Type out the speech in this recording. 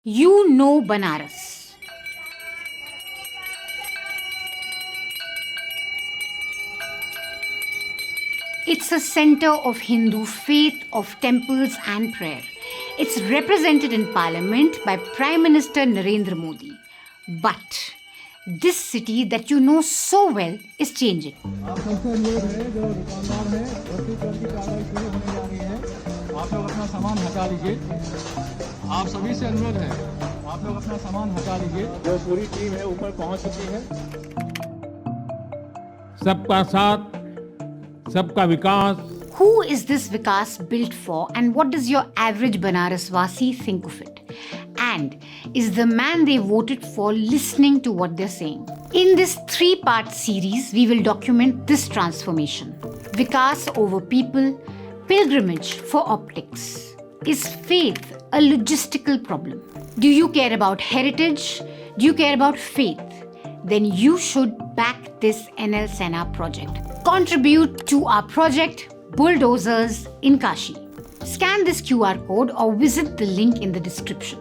You know Banaras. It's a center of Hindu faith, of temples and prayer. It's represented in Parliament by Prime Minister Narendra Modi. But this city that you know so well is changing. आप सबसे अनुरोध है जो दुकानदार हैं वर्गीकरण की कार्रवाई शुरू होने जा रही है। आप लोग अपना सामान हटा लीजिए। आप सभी से अनुरोध है आप लोग अपना सामान हटा लीजिए। जो पूरी टीम है ऊपर पहुंच चुकी है। सबका साथ सबका विकास. Who is this Vikas built for and what does your average Banaras-wasi think of it? And is the man they voted for listening to what they're saying? In this 3-part series, we will document this transformation. Vikas over people, pilgrimage for optics. Is faith a logistical problem? Do you care about heritage? Do you care about faith? Then you should back this NL Sena project. Contribute to our project, Bulldozers in Kashi. Scan this QR code or visit the link in the description.